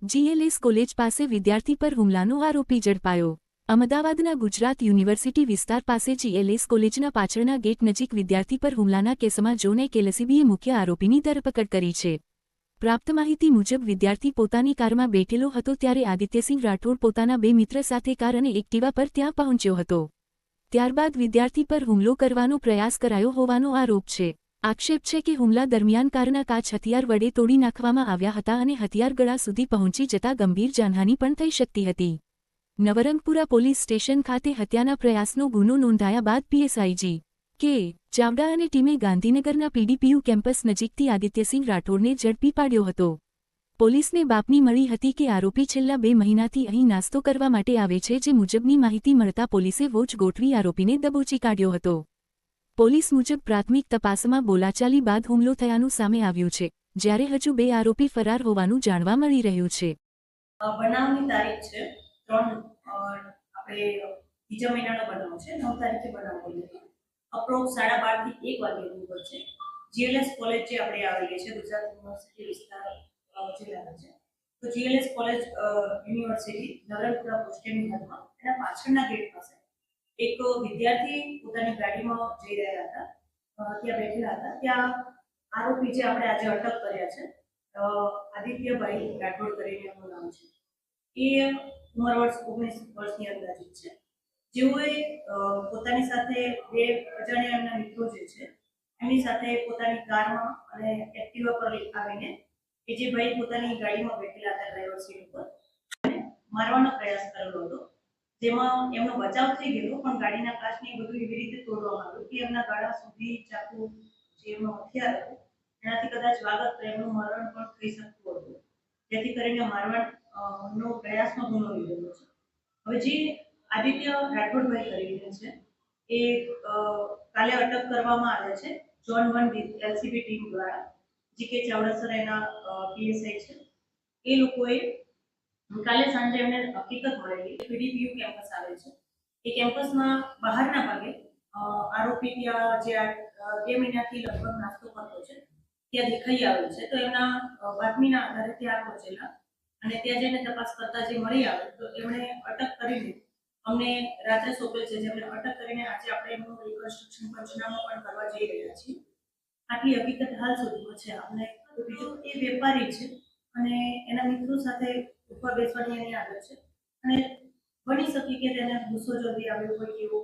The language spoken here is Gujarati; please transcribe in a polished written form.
જીએલએસ કોલેજ પાસે વિદ્યાર્થી પર હુમલાનો આરોપી ઝડપાયો। અમદાવાદના ગુજરાત યુનિવર્સિટી વિસ્તાર પાસે જીએલએસ કોલેજના પાછળના ગેટ નજીક વિદ્યાર્થી પર હુમલાના કેસમાં જોન એલસીબીએ મુખ્ય આરોપીની ધરપકડ કરી છે। પ્રાપ્ત માહિતી મુજબ વિદ્યાર્થી પોતાની કારમાં બેઠેલો હતો ત્યારે આદિત્યસિંહ રાઠોડ પોતાના બે મિત્ર સાથે કાર અને એક્ટિવા પર ત્યાં પહોંચ્યો હતો। ત્યારબાદ વિદ્યાર્થી પર હુમલો કરવાનો પ્રયાસ કરાયો હોવાનો આરોપ છે। આક્ષેપ છે કે હુમલા દરમિયાન કારના કાચ હથિયાર વડે તોડી નાખવામાં આવ્યા હતા અને હથિયાર ગળા સુધી પહોંચી જતા ગંભીર જાનહાનિ પણ થઈ શકતી હતી। નવરંગપુરા પોલીસ સ્ટેશન ખાતે હત્યાના પ્રયાસનો ગુનો નોંધાયા બાદ પીએસઆઈ કે ચાવડા અને ટીમે ગાંધીનગરના પીડીપીયુ કેમ્પસ નજીકથી આદિત્યસિંહ રાઠોડને ઝડપી પાડ્યો હતો। પોલીસને બાતમી મળી હતી કે આરોપી છેલ્લા 2 મહિનાથી અહીં નાસ્તો કરવા માટે આવે છે, જે મુજબની માહિતી મળતા પોલીસે વોચ ગોઠવી આરોપીને દબોચી કાઢ્યો હતો। પોલીસ મુજબ પ્રાથમિક તપાસમાં બોલાચાલી બાદ હુમલો થયાનું સામે આવ્યું છે, જ્યારે હજુ 2 આરોપી ફરાર હોવાનું જાણવા મળી રહ્યું છે। બનાવની તારીખ છે 3 આપણે બીજા મહિનાનો બનાવ છે 9 તારીખે બનાવ બન્યો। અપ્રોક્સ 12:30 થી 1 વાગ્યાની ઉપર છે। જીએલએસ કોલેજ જે આપણે આવેલી છે ગુજરાત યુનિવર્સિટી વિસ્તાર જિલ્લામાં છે। તો જીએલએસ કોલેજ યુનિવર્સિટી નવરંગપુરા પોસ્ટેની હાલમાં એના પાછળના ગેટ પાસે એક વિદ્યાર્થી પોતાની ગાડીમાં જઈ રહ્યા હતા, ત્યાં બેઠેલા હતા। ત્યાં આરોપી જે આપણે આજે અટક કર્યા છે આદિત્યભાઈ રાઠોડ કરીને એમનું નામ છે, એ ઉંમર વર્ષ 19 વર્ષની અંદાજિત છે। જેઓએ પોતાની સાથે 2 અજાણ્યા એમના મિત્રો જે છે એમની સાથે પોતાની કારમાં અને એક્ટિવા પર આવીને એ જે ભાઈ પોતાની ગાડીમાં બેઠેલા હતા ડ્રાઈવર સીટ ઉપર મારવાનો પ્રયાસ કરેલો હતો, જેમાં એમનો બચાવ થઈ ગયો, પણ ગાડીના કાચને બધું એવી રીતે તોડવામાં આવ્યું કે એમના ગળા સુધી ચાકુ જે એમનો હથિયાર હતો એનાથી કદાચ વાગત તો એમનું મરણ પણ થઈ શકતું હતું, જેથી કરીને મારવાનો પ્રયાસનો ગુનો લીધેલો છે। હવે જે આદિત્ય રાઠોડભાઈ કરીને છે એ કાલે અટક કરવામાં આવ્યા છે ઝોન 1 એલસીબી ટીમ દ્વારા, જીકે ચાવડા સર એના પીએસઆઈ છે। એ લોકોએ કાલે સાંજે એમને હકીકત મળેલી પીડીપીયુ કેમ્પસ આવે છે, એ કેમ્પસમાં બહારના ભાગે આરોપી ત્યાં જે 2 મહિનાથી લગભગ નાસ્તો કરતો છે ત્યાં દેખાઈ આવેલ છે। તો એમના બાતમીના આધારે ત્યાં પહોંચેલા અને ત્યાં જઈને તપાસ કરતા જે મળી આવે તો એમણે અટક કરીને અમને રાત્રે સોંપેલ છે, જેમને અટક કરીને આજે આપણે એમનું રિકન્સ્ટ્રક્શન પંચનામું પણ કરવા જઈ રહ્યા છીએ। આટલી હકીકત હાલ સુધીમાં છે। આપણે બીજું એ વેપારી છે અને એના મિત્રો સાથે ઉપર બેસવાની એની આદત છે અને બની શકે કે તેને ગુસ્સો જલ્દી આવ્યો હોય કે એવું